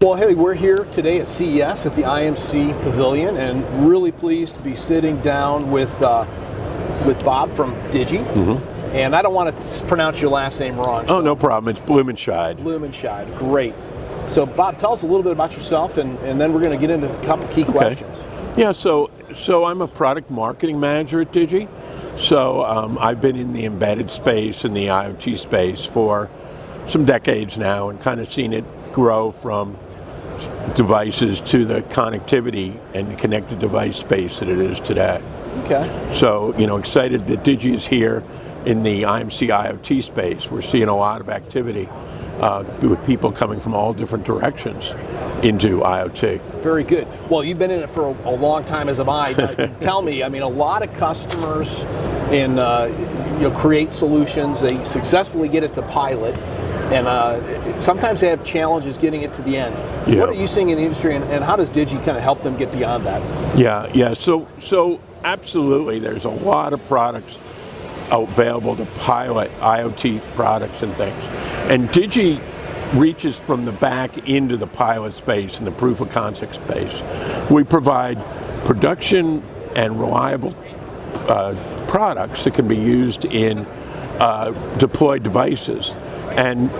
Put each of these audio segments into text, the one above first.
Well, Haley, we're here today at CES at the IMC Pavilion, and really pleased to be sitting down with Bob from Digi. Mm-hmm. And I don't want to pronounce your last name wrong. Oh, no problem. It's Blumenscheid. Blumenscheid, great. So, Bob, tell us a little bit about yourself, and then we're going to get into a couple key questions. Yeah, so I'm a product marketing manager at Digi. So I've been in the embedded space and the IoT space for some decades now, and kind of seen it grow from devices to the connectivity and the connected device space that it is today. Okay. So, excited that Digi is here in the IMC IoT space. We're seeing a lot of activity with people coming from all different directions into IoT. Very good. Well, you've been in it for a long time, as have I. Tell me, a lot of customers create solutions, they successfully get it to pilot, and sometimes they have challenges getting it to the end. Yeah. What are you seeing in the industry, and how does Digi kind of help them get beyond that? Yeah. So absolutely, there's a lot of products available to pilot IoT products and things. And Digi reaches from the back into the pilot space and the proof of concept space. We provide production and reliable products that can be used in deployed devices. And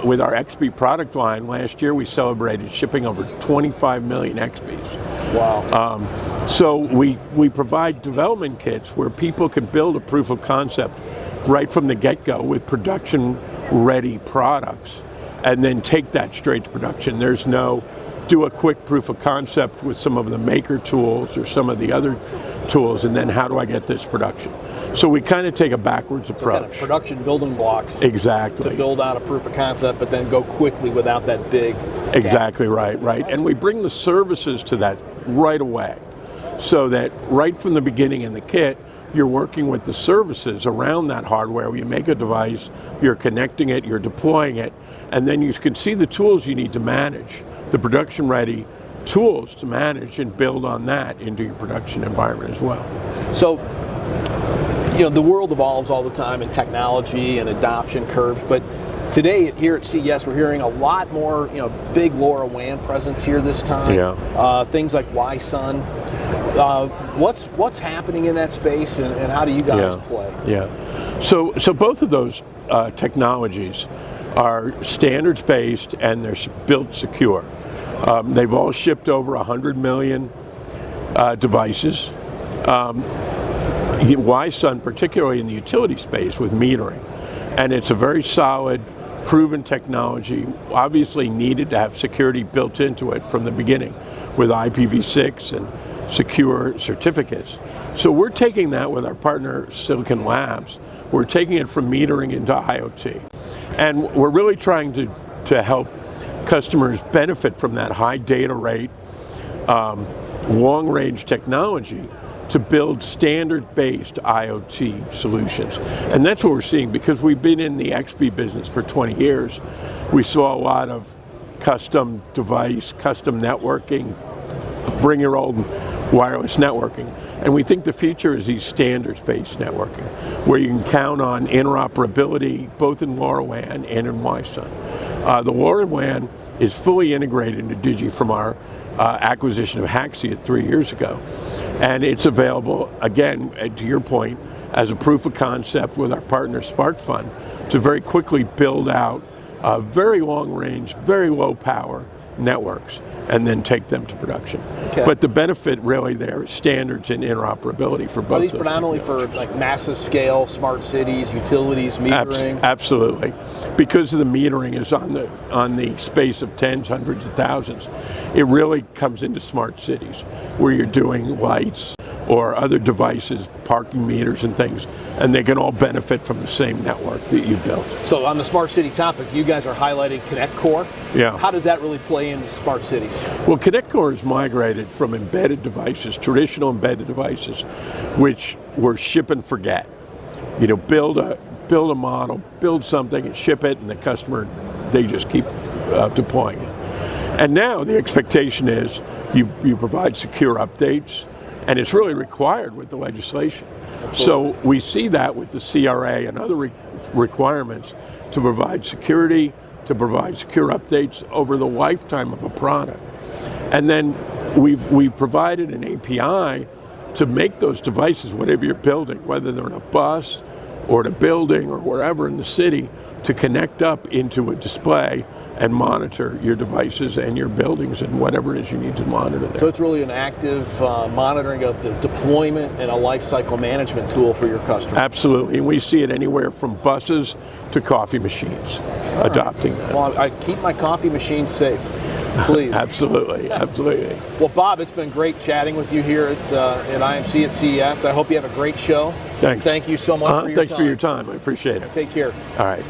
with our XBee product line, last year we celebrated shipping over 25 million XBees. Wow. So we provide development kits where people can build a proof of concept right from the get-go with production-ready products, and then take that straight to production. There's no do a quick proof of concept with some of the maker tools or some of the other tools, and then how do I get this production? So we kind of take a backwards approach. Kind of production building blocks. Exactly. To build out a proof of concept, but then go quickly without that big Exactly gap. Right. And we bring the services to that right away, so that right from the beginning in the kit, you're working with the services around that hardware. You make a device, you're connecting it, you're deploying it, and then you can see the tools you need to manage, the production-ready tools to manage and build on that into your production environment as well. So, the world evolves all the time in technology and adoption curves, but today here at CES we're hearing a lot more, big LoRaWAN presence here this time. Yeah. Things like Wi-SUN. What's happening in that space, and how do you guys play? Yeah. So both of those technologies are standards-based, and they're built secure. They've all shipped over 100 million devices. Wi-SUN, particularly in the utility space with metering, and it's a very solid, proven technology, obviously needed to have security built into it from the beginning with IPv6 and secure certificates. So we're taking that with our partner Silicon Labs. We're taking it from metering into IoT. And we're really trying to help customers benefit from that high data rate, long-range technology to build standard-based IoT solutions. And that's what we're seeing, because we've been in the XBee business for 20 years. We saw a lot of custom device, custom networking, bring your own wireless networking. And we think the future is these standards-based networking, where you can count on interoperability, both in LoRaWAN and in Wi-SUN. The LoRaWAN is fully integrated into Digi from our acquisition of Haxiat 3 years ago. And it's available, again, to your point, as a proof of concept with our partner SparkFun to very quickly build out very long range, very low power networks, and then take them to production. Okay. But the benefit really there is standards and interoperability for both. Are these predominantly for like massive scale, smart cities, utilities, metering? Absolutely. Because of the metering is on the space of tens, hundreds of thousands, it really comes into smart cities where you're doing lights or other devices, parking meters and things, and they can all benefit from the same network that you built. So on the smart city topic, you guys are highlighting ConnectCore. Yeah. How does that really play into smart cities? Well, ConnectCore has migrated from embedded devices, traditional embedded devices, which were ship and forget. Build a model, build something and ship it, and the customer, they just keep deploying it. And now the expectation is you provide secure updates, and it's really required with the legislation. Absolutely. So we see that with the CRA and other requirements to provide security, to provide secure updates over the lifetime of a product. And then we've provided an API to make those devices, whatever you're building, whether they're in a bus or in a building or wherever in the city, to connect up into a display and monitor your devices and your buildings and whatever it is you need to monitor there. So it's really an active monitoring of the deployment and a lifecycle management tool for your customers. Absolutely, and we see it anywhere from buses to coffee machines adopting that. Well, I keep my coffee machine safe, please. Absolutely, absolutely. Well, Bob, it's been great chatting with you here at IMC at CES. I hope you have a great show. Thanks. Thank you so much for your Thanks time. for your time. I appreciate it. Take care. All right.